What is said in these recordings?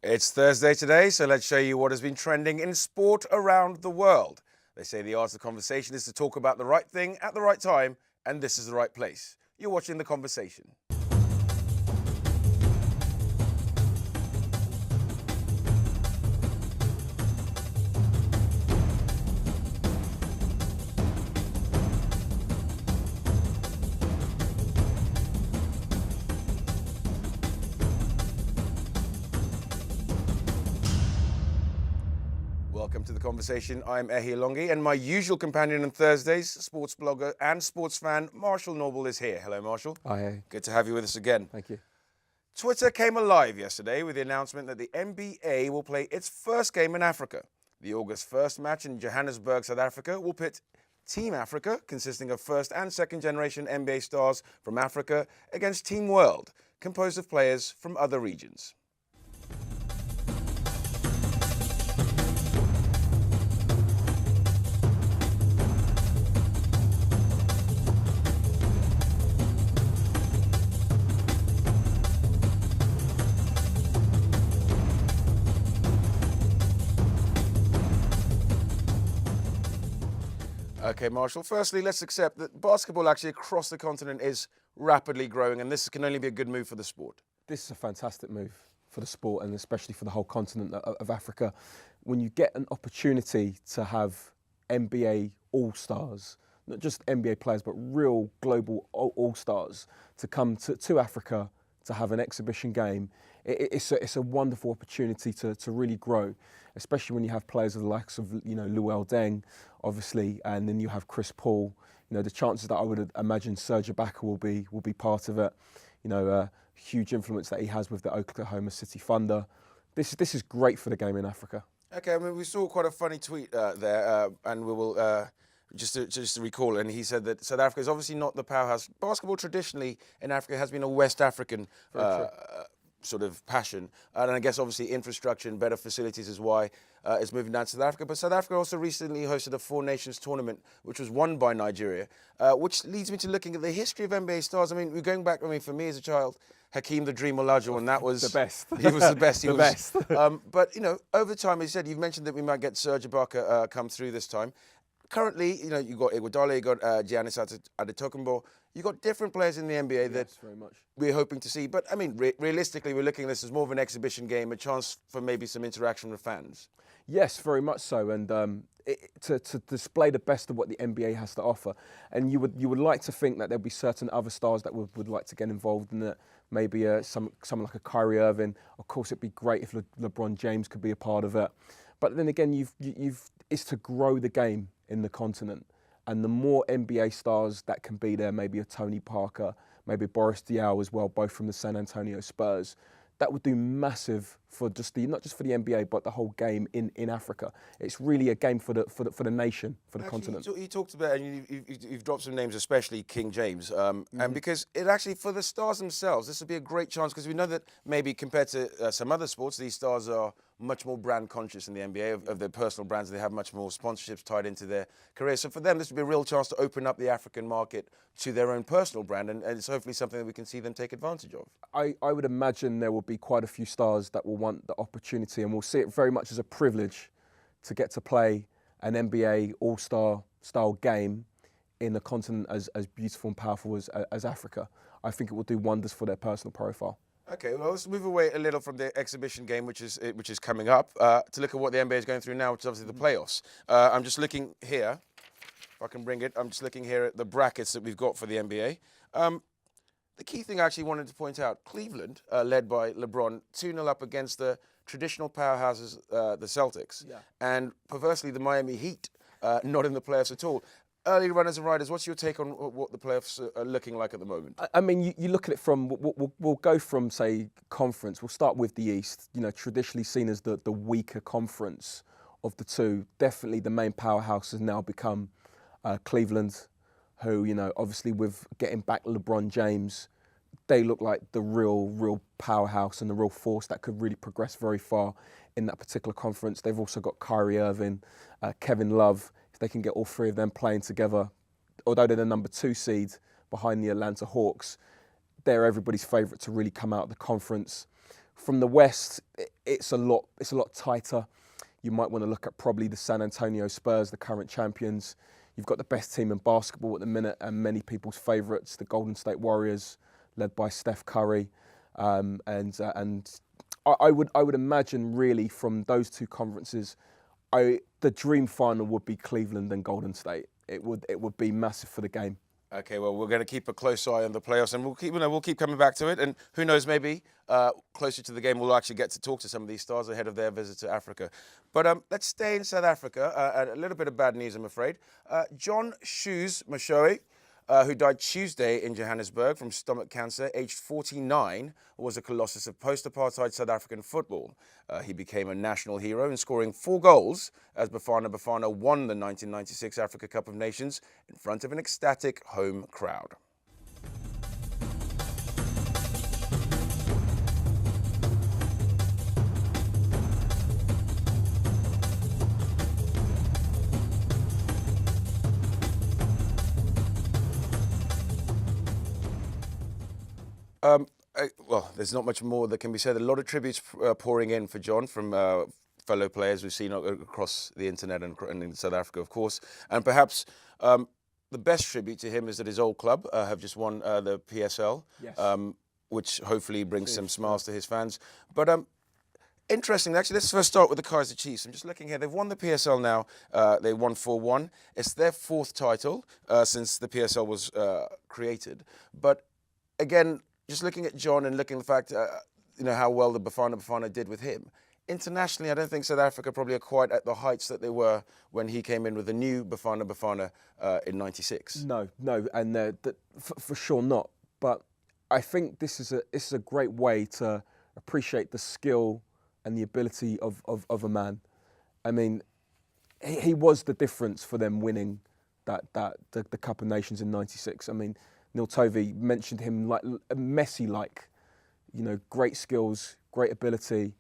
It's Thursday today, so let's show you what has been trending in sport around the world. They say the art of the conversation is to talk about the right thing at the right time, and this is the right place. You're watching The Conversation. Welcome to The Conversation. I'm Alonge, and my usual companion on Thursdays, sports blogger and sports fan, Marshall Norball is here. Hello, Marshall. Hi. Good to have you with us again. Thank you. Twitter came alive yesterday with the announcement that the NBA will play its first game in Africa. The August 1st match in Johannesburg, South Africa, will pit Team Africa, consisting of first and second generation NBA stars from Africa, against Team World, composed of players from other regions. Okay, Marshall, firstly, let's accept that basketball actually across the continent is rapidly growing, and this can only be a good move for the sport. This is a fantastic move for the sport and especially for the whole continent of Africa. When you get an opportunity to have NBA all-stars, not just NBA players, but real global all-stars to come to Africa to have an exhibition game, it's a wonderful opportunity to really grow, especially when you have players of the likes of Luol Deng, obviously, and then you have Chris Paul. The chances that I would imagine Serge Ibaka will be part of it. Huge influence that he has with the Oklahoma City Thunder. This is great for the game in Africa. Okay, I mean, we saw quite a funny tweet there, and we will just to recall, and he said that South Africa is obviously not the powerhouse. Basketball traditionally in Africa has been a West African sort of passion, and I guess obviously infrastructure and better facilities is why it's moving down to South Africa. But South Africa also recently hosted a Four Nations tournament, which was won by Nigeria, which leads me to looking at the history of NBA stars. I mean, we're going back. I mean, for me as a child, Hakeem the Dream Olajuwon, that was the best. He was the best. He the was, best. But over time, as you said, you've mentioned that we might get Serge Ibaka come through this time. Currently, you've got Iguodala, you've got Giannis Antetokounmpo. You've got different players in the NBA that very much. We're hoping to see. But, I mean, realistically, we're looking at this as more of an exhibition game, a chance for maybe some interaction with fans. Yes, very much so. And to display the best of what the NBA has to offer. And you would like to think that there'll be certain other stars that would like to get involved in it. Maybe someone like a Kyrie Irving. Of course, it'd be great if LeBron James could be a part of it. But then again, it's to grow the game in the continent. And the more NBA stars that can be there, maybe a Tony Parker, maybe Boris Diaw as well, both from the San Antonio Spurs, that would do massive for not just for the NBA, but the whole game in Africa. It's really a game for the nation, for the continent. You talked about, and you've dropped some names, especially King James, and because it actually, for the stars themselves, this would be a great chance, because we know that maybe compared to some other sports, these stars are much more brand conscious in the NBA of their personal brands. They have much more sponsorships tied into their career. So for them, this would be a real chance to open up the African market to their own personal brand, and it's hopefully something that we can see them take advantage of. I would imagine there will be quite a few stars that will want the opportunity, and we'll see it very much as a privilege to get to play an NBA all-star style game in a continent as beautiful and powerful as Africa. I think it will do wonders for their personal profile. Okay, well, let's move away a little from the exhibition game, which is coming up, to look at what the NBA is going through now, which is obviously the playoffs. I'm just looking here, if I can bring it, I'm just looking here at the brackets that we've got for the NBA. The key thing I actually wanted to point out, Cleveland, led by LeBron, 2-0 up against the traditional powerhouses, the Celtics, and perversely the Miami Heat, not in the playoffs at all. Early runners and riders, what's your take on what the playoffs are looking like at the moment? I mean, you look at it from, we'll go from, say, conference. We'll start with the East, traditionally seen as the weaker conference of the two. Definitely the main powerhouse has now become Cleveland, who, obviously with getting back LeBron James, they look like the real powerhouse and the real force that could really progress very far in that particular conference. They've also got Kyrie Irving, Kevin Love. If they can get all three of them playing together, although they're the number 2 seed behind the Atlanta Hawks, they're everybody's favourite to really come out of the conference. From the West, it's a lot tighter. You might want to look at probably the San Antonio Spurs, the current champions. You've got the best team in basketball at the minute and many people's favourites, the Golden State Warriors, led by Steph Curry. And I would imagine really from those two conferences, the dream final would be Cleveland and Golden State. It would be massive for the game. Okay, well, we're going to keep a close eye on the playoffs, and we'll keep coming back to it. And who knows, maybe closer to the game, we'll actually get to talk to some of these stars ahead of their visit to Africa. But let's stay in South Africa. A little bit of bad news, I'm afraid. John Shoes Mashoe, who died Tuesday in Johannesburg from stomach cancer, aged 49, was a colossus of post-apartheid South African football. He became a national hero in scoring 4 goals as Bafana Bafana won the 1996 Africa Cup of Nations in front of an ecstatic home crowd. Well, there's not much more that can be said. A lot of tributes pouring in for John from fellow players we've seen across the internet and in South Africa, of course. And perhaps the best tribute to him is that his old club have just won the PSL, Yes. which hopefully brings some smiles to his fans. But interesting, actually, let's first start with the Kaizer Chiefs. I'm just looking here. They've won the PSL now. They won 4-1. It's their 4th title since the PSL was created. But again, just looking at John and looking at the fact, how well the Bafana Bafana did with him. Internationally, I don't think South Africa probably are quite at the heights that they were when he came in with the new Bafana Bafana in '96. No, and for sure not. But I think this is a great way to appreciate the skill and the ability of a man. I mean, he was the difference for them winning the Cup of Nations in '96. I mean, Neil Tovey mentioned him like Messi-like, great skills, great ability,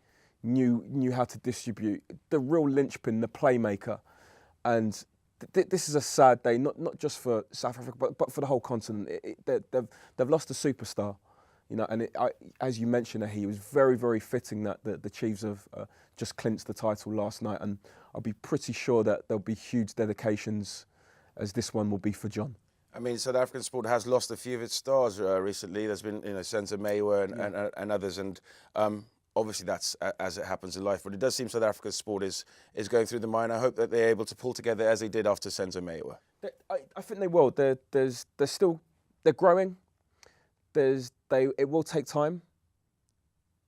knew how to distribute, the real linchpin, the playmaker. And this is a sad day, not just for South Africa, but for the whole continent. They've lost a superstar, and as you mentioned, he was very, very fitting that the Chiefs have just clinched the title last night. And I'll be pretty sure that there'll be huge dedications, as this one will be for John. I mean, South African sport has lost a few of its stars recently. There's been, Senzo Meyiwa and others, and obviously that's as it happens in life. But it does seem South Africa's sport is going through the mine. I hope that they're able to pull together as they did after Senzo Meyiwa. I think they will. They're growing. It will take time,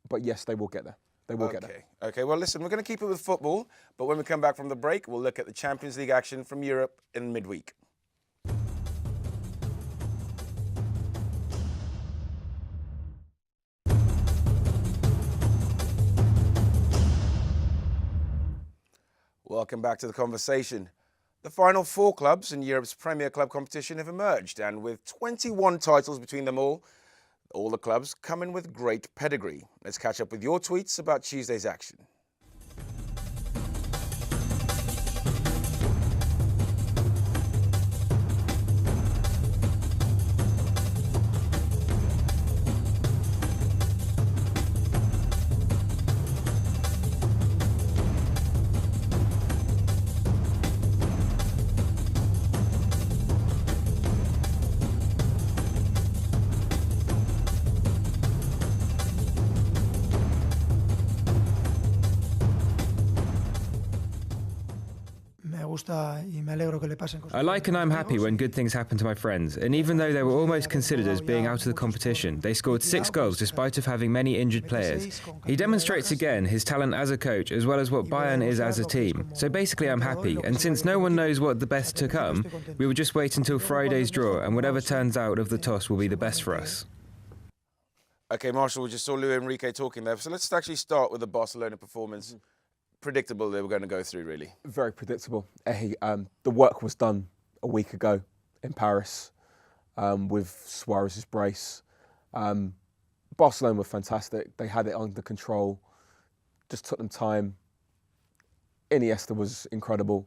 but yes, they will get there. They will get there. Okay. Well, listen, we're going to keep it with football, but when we come back from the break, we'll look at the Champions League action from Europe in midweek. Welcome back to the conversation. The final 4 clubs in Europe's Premier Club competition have emerged, and with 21 titles between them all the clubs come in with great pedigree. Let's catch up with your tweets about Tuesday's action. I like and I'm happy when good things happen to my friends, and even though they were almost considered as being out of the competition, they scored 6 goals despite of having many injured players. He demonstrates again his talent as a coach as well as what Bayern is as a team. So basically I'm happy, and since no one knows what the best to come, we will just wait until Friday's draw, and whatever turns out of the toss will be the best for us. Okay, Marshall, we just saw Luis Enrique talking there, so let's actually start with the Barcelona performance. Predictable they were going to go through, really. Very predictable. The work was done a week ago in Paris with Suarez's brace. Barcelona were fantastic. They had it under control. Just took them time. Iniesta was incredible.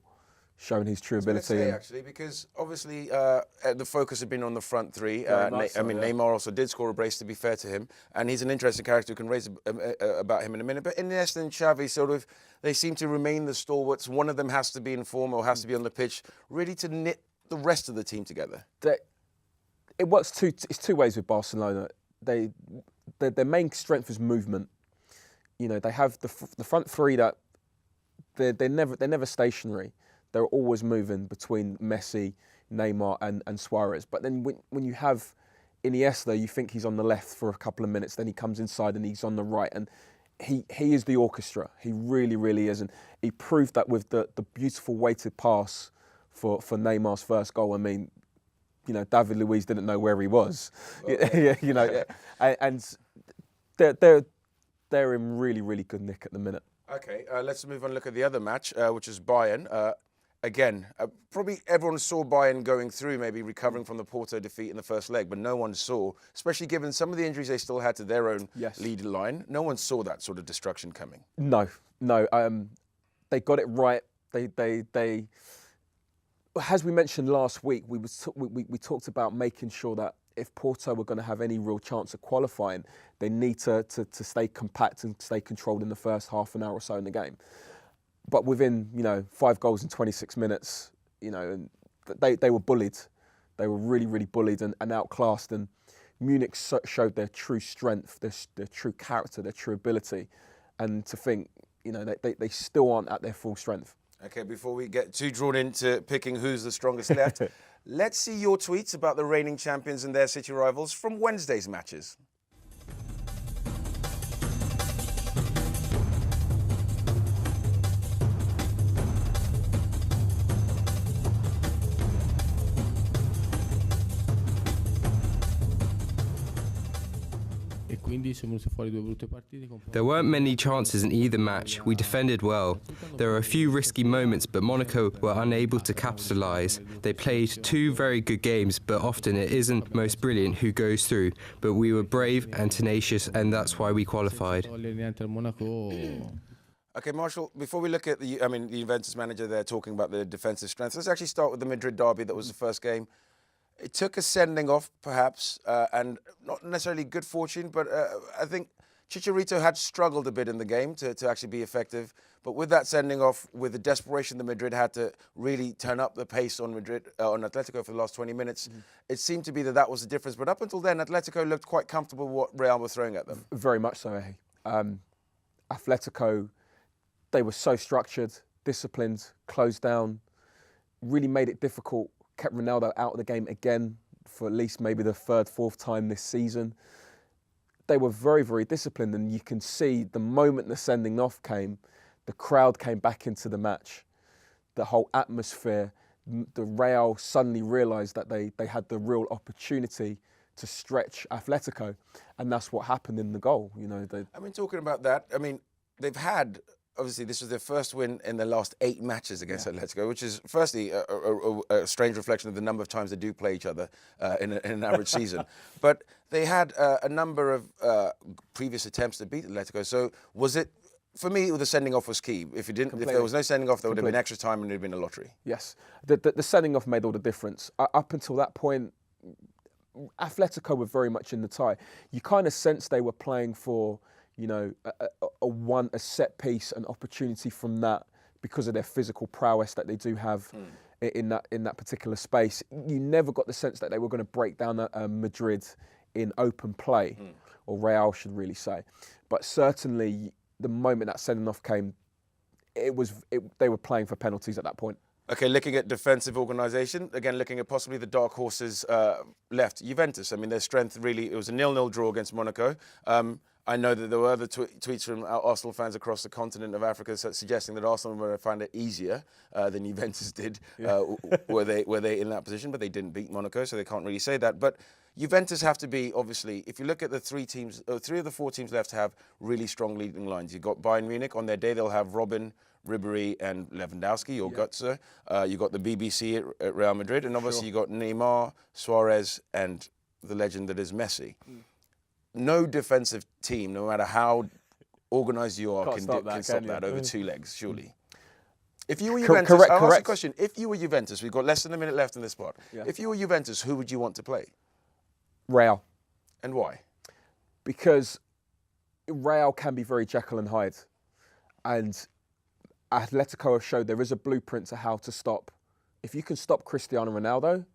showing his true Let's ability. say, actually, because obviously the focus had been on the front three. much so, yeah. Neymar also did score a brace, to be fair to him, and he's an interesting character. We can raise about him in a minute. But Iniesta and Xavi, sort of, they seem to remain the stalwarts. One of them has to be in form or has to be on the pitch, really to knit the rest of the team together. It works it's two ways with Barcelona. Their main strength is movement. You know, they have the front three that they're never stationary. They're always moving between Messi, Neymar and Suarez. But then when you have Iniesta, you think he's on the left for a couple of minutes, then he comes inside and he's on the right. And he is the orchestra. He really, really is. And he proved that with the beautiful weighted pass for Neymar's first goal. I mean, you know, David Luiz didn't know where he was. You know, and they're in really, really good nick at the minute. Okay, let's move on and look at the other match, which is Bayern. Again, probably everyone saw Bayern going through, maybe recovering from the Porto defeat in the first leg, but no one saw, especially given some of the injuries they still had to their own lead line, no one saw that sort of destruction coming. No. They got it right. They as we mentioned last week, we talked about making sure that if Porto were going to have any real chance of qualifying, they need to stay compact and stay controlled in the first half an hour or so in the game. But within, 5 goals in 26 minutes, and they were bullied. They were really, really bullied and outclassed. And Munich showed their true strength, their true character, their true ability. And to think, they still aren't at their full strength. Okay, before we get too drawn into picking who's the strongest left, let's see your tweets about the reigning champions and their city rivals from Wednesday's matches. There weren't many chances in either match. We defended well. There were a few risky moments, but Monaco were unable to capitalise. They played 2 very good games, but often it isn't most brilliant who goes through. But we were brave and tenacious, and that's why we qualified. Okay, Marshall, before we look at the Juventus manager there talking about the defensive strength, let's actually start with the Madrid derby that was the first game. It took a sending off, perhaps, and not necessarily good fortune, but I think Chicharito had struggled a bit in the game to actually be effective. But with that sending off, with the desperation that Madrid had to really turn up the pace on on Atletico for the last 20 minutes, it seemed to be that was the difference. But up until then, Atletico looked quite comfortable with what Real were throwing at them. Very much so, Atletico, they were so structured, disciplined, closed down, really made it difficult. Kept Ronaldo out of the game again for at least maybe the 3rd, 4th time this season. They were very, very disciplined, and you can see the moment the sending off came, the crowd came back into the match. The whole atmosphere, the Real suddenly realised that they had the real opportunity to stretch Atletico, and that's what happened in the goal. Talking about that, they've had. Obviously, this was their first win in the last 8 matches against Atletico, which is firstly a strange reflection of the number of times they do play each other in an average season. But they had a number of previous attempts to beat Atletico. So was it, for me, the sending off was key. If there was no sending off, there would have been extra time and it would have been a lottery. Yes, the sending off made all the difference. Up until that point, Atletico were very much in the tie. You kind of sensed they were playing for a set piece, an opportunity from that because of their physical prowess that they do have in that particular space. You never got the sense that they were going to break down Madrid in open play, or Real should really say. But certainly, the moment that sending off came, they were playing for penalties at that point. Okay, looking at defensive organisation, again, looking at possibly the dark horses left. Juventus, their strength really, it was a 0-0 draw against Monaco. I know that there were other tweets from Arsenal fans across the continent of Africa suggesting that Arsenal were going to find it easier than Juventus did. Were they in that position, but they didn't beat Monaco, so they can't really say that. But Juventus have to be, obviously, if you look at the 3 of the 4 teams left have really strong leading lines. You've got Bayern Munich. On their day, they'll have Robben, Ribéry and Lewandowski, or Götze. You've got the BBC at Real Madrid, and obviously you've got Neymar, Suarez, and the legend that is Messi. No defensive team, no matter how organised you are, can stop that over 2 legs, surely. If you were Juventus, I'll ask you a correct. question. If you were Juventus, we've got less than a minute left in this spot. Yeah. If you were Juventus, who would you want to play? Real. And why? Because Real can be very Jekyll and Hyde. And Atletico have showed there is a blueprint to how to stop. If you can stop Cristiano Ronaldo,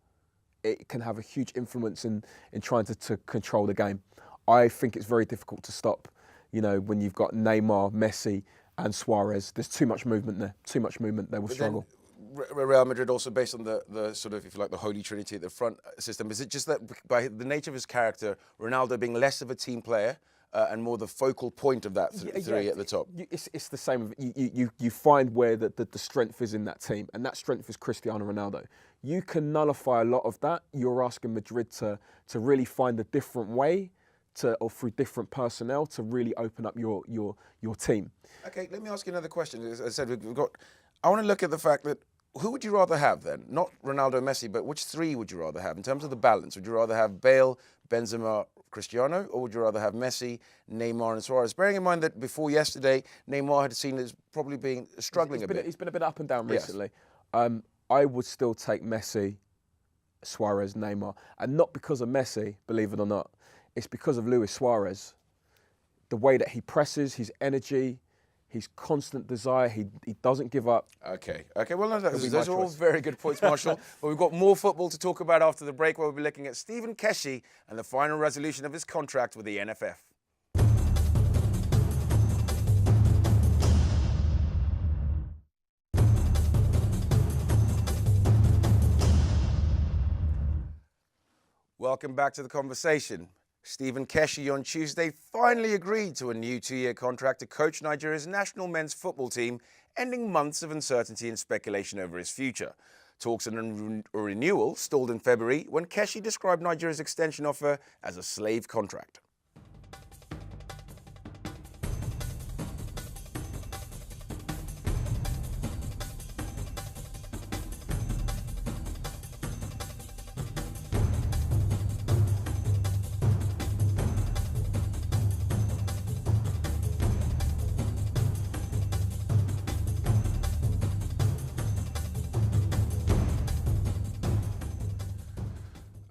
it can have a huge influence in trying to control the game. I think it's very difficult to stop, when you've got Neymar, Messi and Suarez. There's too much movement there. Too much movement. They will struggle. Real Madrid also based on the sort of, if you like, the holy trinity at the front system. Is it just that by the nature of his character, Ronaldo being less of a team player and more the focal point of that three at the top? It's the same. You find where the strength is in that team, and that strength is Cristiano Ronaldo. You can nullify a lot of that. You're asking Madrid to really find a different way or through different personnel to really open up your team. Okay, let me ask you another question. As I said, I want to look at the fact that who would you rather have then? Not Ronaldo, Messi, but which three would you rather have in terms of the balance? Would you rather have Bale, Benzema, Cristiano, or would you rather have Messi, Neymar, and Suarez? Bearing in mind that before yesterday, Neymar had seen as probably being struggling a bit. He's been a bit up and down recently. I would still take Messi, Suarez, Neymar, and not because of Messi, believe it or not. It's because of Luis Suarez. The way that he presses, his energy, his constant desire, he doesn't give up. Okay. Well, those are all very good points, Marshall. But we've got more football to talk about after the break, where we'll be looking at Stephen Keshi and the final resolution of his contract with the NFF. Welcome back to the conversation. Stephen Keshi on Tuesday finally agreed to a new 2-year contract to coach Nigeria's national men's football team, ending months of uncertainty and speculation over his future. Talks on a renewal stalled in February when Keshi described Nigeria's extension offer as a slave contract.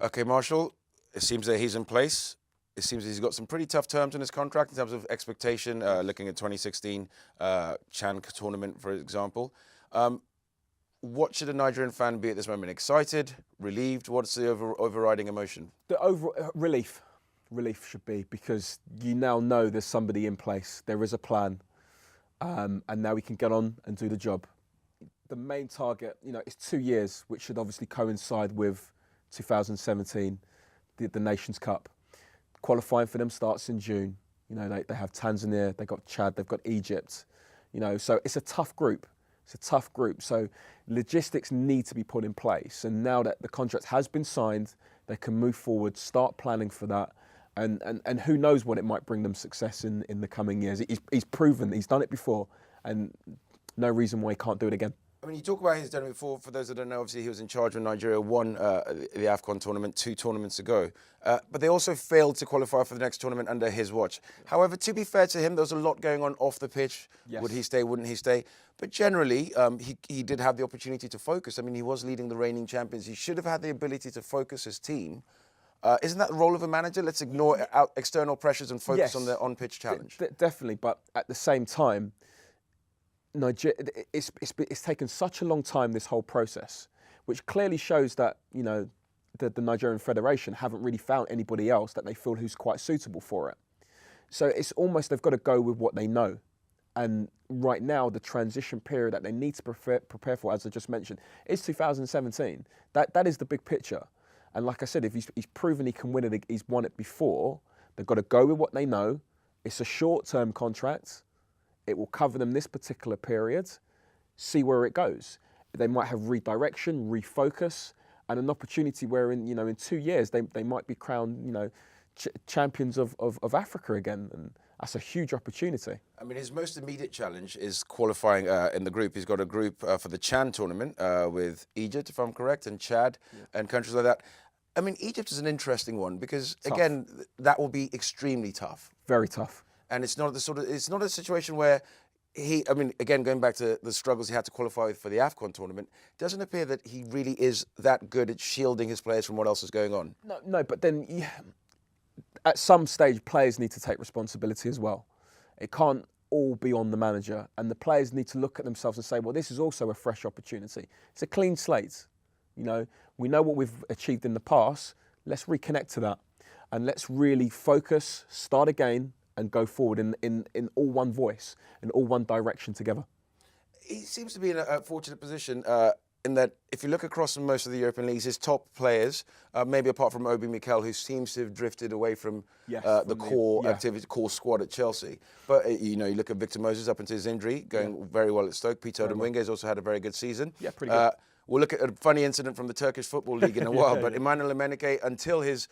Okay, Marshall, it seems that he's in place. It seems that he's got some pretty tough terms in his contract in terms of expectation, looking at 2016 Chan tournament, for example. What should a Nigerian fan be at this moment? Excited? Relieved? What's the overriding emotion? The relief. Relief should be, because you now know there's somebody in place. There is a plan. And now we can get on and do the job. The main target, is 2 years, which should obviously coincide with 2017, the Nations Cup. Qualifying for them starts in June. They have Tanzania, they've got Chad, they've got Egypt. So it's a tough group. So logistics need to be put in place. And now that the contract has been signed, they can move forward, start planning for that. And who knows what it might bring them success in the coming years. He's proven, he's done it before, and no reason why he can't do it again. I mean, you talk about he's done it before. For those that don't know, obviously he was in charge when Nigeria won the AFCON tournament 2 tournaments ago. But they also failed to qualify for the next tournament under his watch. However, to be fair to him, there was a lot going on off the pitch. Yes. Would he stay, wouldn't he stay? But generally, he did have the opportunity to focus. I mean, he was leading the reigning champions. He should have had the ability to focus his teim. Isn't that the role of a manager? Let's ignore external pressures and focus on the on-pitch challenge. Definitely, but at the same time, Nigeria, it's taken such a long time, this whole process, which clearly shows that, the Nigerian Federation haven't really found anybody else that they feel who's quite suitable for it. So it's almost they've got to go with what they know. And right now, the transition period that they need to prepare for, as I just mentioned, is 2017. That is the big picture. And like I said, if he's proven he can win it, he's won it before, they've got to go with what they know. It's a short-term contract. It will cover them this particular period, see where it goes. They might have redirection, refocus, and an opportunity where in 2 years they might be crowned, champions of Africa again. And that's a huge opportunity. I mean, his most immediate challenge is qualifying in the group. He's got a group for the Chan tournament with Egypt, if I'm correct, and Chad and countries like that. I mean, Egypt is an interesting one because, again, that will be extremely tough. Very tough. And it's not a situation where I mean, again, going back to the struggles he had to qualify with for the AFCON tournament, doesn't appear that he really is that good at shielding his players from what else is going on. No, but then at some stage, players need to take responsibility as well. It can't all be on the manager, and the players need to look at themselves and say, well, this is also a fresh opportunity. It's a clean slate. You know, we know what we've achieved in the past. Let's reconnect to that, and let's really focus, start again, and go forward in all one voice, in all one direction together. He seems to be in a fortunate position in that if you look across most of the European leagues, his top players, maybe apart from Obi Mikel, who seems to have drifted away from the core activity, core squad at Chelsea. But you know, you look at Victor Moses up until his injury, going very well at Stoke. Peter Odemwingie has also had a very good season. Yeah, pretty good. We'll look at a funny incident from the Turkish Football League in a while, but Emmanuel Emenike, until his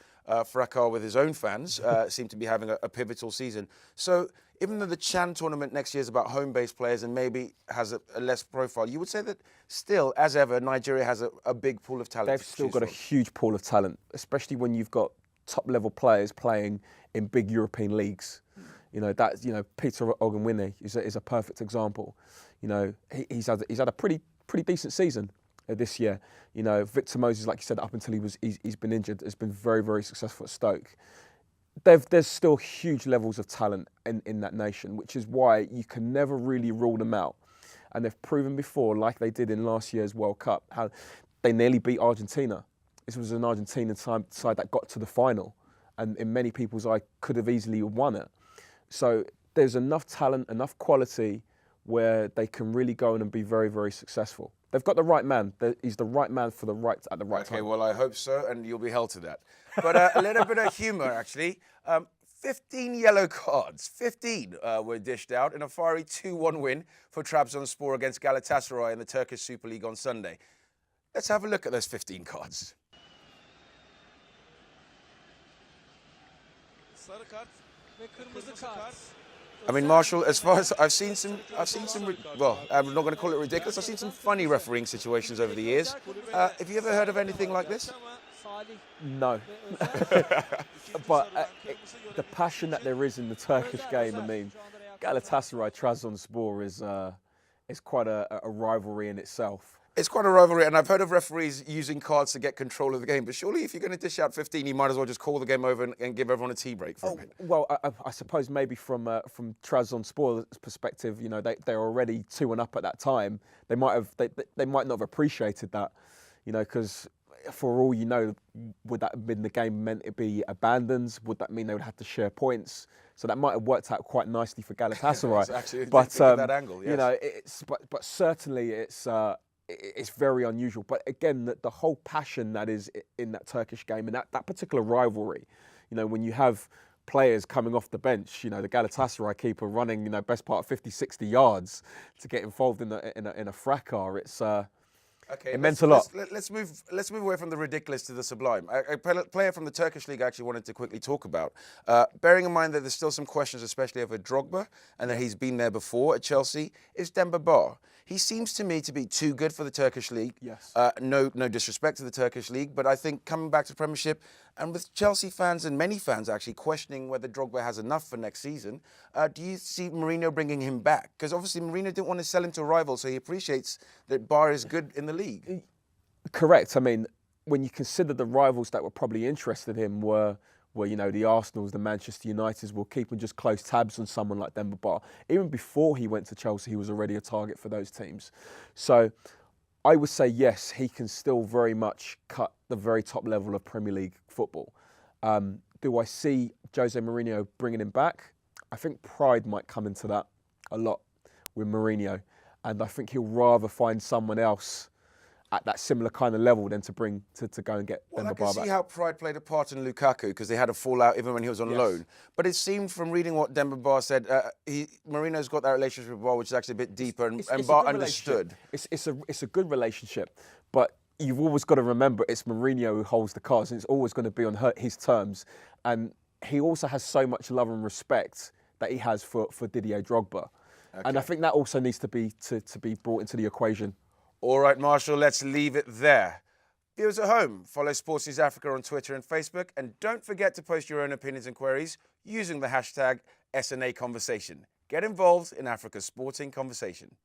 fracas with his own fans, seemed to be having a pivotal season. So even though the Chan tournament next year is about home-based players and maybe has a less profile, you would say that still, as ever, Nigeria has a big pool of talent. They've still got a huge pool of talent, especially when you've got top-level players playing in big European leagues. You know, Peter Odemwingie is a perfect example. You know, he's had a pretty decent season this year. You know, Victor Moses, like you said, up until he's been injured, has been very, very successful at Stoke. There's still huge levels of talent in that nation, which is why you can never really rule them out. And they've proven before, like they did in last year's World Cup, how they nearly beat Argentina. This was an Argentina side that got to the final, and in many people's eye could have easily won it. So there's enough talent, enough quality where they can really go in and be very, very successful. They've got the right man. He's the right man for at the right time. Okay, well, I hope so, and you'll be held to that. But a little bit of humour, actually. 15 yellow cards, 15 were dished out in a fiery 2-1 win for Trabzonspor against Galatasaray in the Turkish Super League on Sunday. Let's have a look at those 15 cards. I mean, Marshall, as far as I've seen some, well, I'm not going to call it ridiculous. I've seen some funny refereeing situations over the years. Have you ever heard of anything like this? No. But the passion that there is in the Turkish game, I mean, Galatasaray Trabzonspor is quite a rivalry in itself. It's quite a rivalry, and I've heard of referees using cards to get control of the game. But surely, if you're going to dish out 15, you might as well just call the game over and give everyone a tea break for a minute. Well, I suppose maybe from Trabzonspor's perspective, you know, they're already 2-1 up at that time. They might not have appreciated that, you know, because for all you know, would that have been the game meant to be abandoned? Would that mean they would have to share points? So that might have worked out quite nicely for Galatasaray. Actually, but that angle, yes. You know, but certainly it's very unusual. But again, the whole passion that is in that Turkish game and that particular rivalry, you know, when you have players coming off the bench, you know, the Galatasaray keeper running, you know, best part of 50, 60 yards to get involved in a fracas, it meant a lot. Let's move away from the ridiculous to the sublime. A player from the Turkish league I actually wanted to quickly talk about. Bearing in mind that there's still some questions, especially over Drogba, and that he's been there before at Chelsea, is Demba Ba. He seems to me to be too good for the Turkish league. Yes. No disrespect to the Turkish league, but I think coming back to the Premiership, and with Chelsea fans and many fans actually questioning whether Drogba has enough for next season, do you see Mourinho bringing him back? Because obviously Mourinho didn't want to sell him to a rival, so he appreciates that Ba is good in the league. Correct. I mean, when you consider the rivals that were probably interested in him were you know, the Arsenals, the Manchester Uniteds were keeping just close tabs on someone like Demba Ba. Even before he went to Chelsea, he was already a target for those teams. So I would say, yes, he can still very much cut the very top level of Premier League football. Do I see Jose Mourinho bringing him back? I think pride might come into that a lot with Mourinho. And I think he'll rather find someone else at that similar kind of level than to go and get Demba Ba back. Well, I can see how pride played a part in Lukaku because they had a fallout even when he was on loan. But it seemed from reading what Demba Ba said, Mourinho's got that relationship with Ba, which is actually a bit deeper, and Ba understood. It's a good relationship, but you've always got to remember it's Mourinho who holds the cards, and it's always going to be on his terms. And he also has so much love and respect that he has for Didier Drogba. Okay. And I think that also needs to be brought into the equation. All right, Marshall, let's leave it there. Viewers at home, follow Sports News Africa on Twitter and Facebook, and don't forget to post your own opinions and queries using the hashtag SNA Conversation. Get involved in Africa's sporting conversation.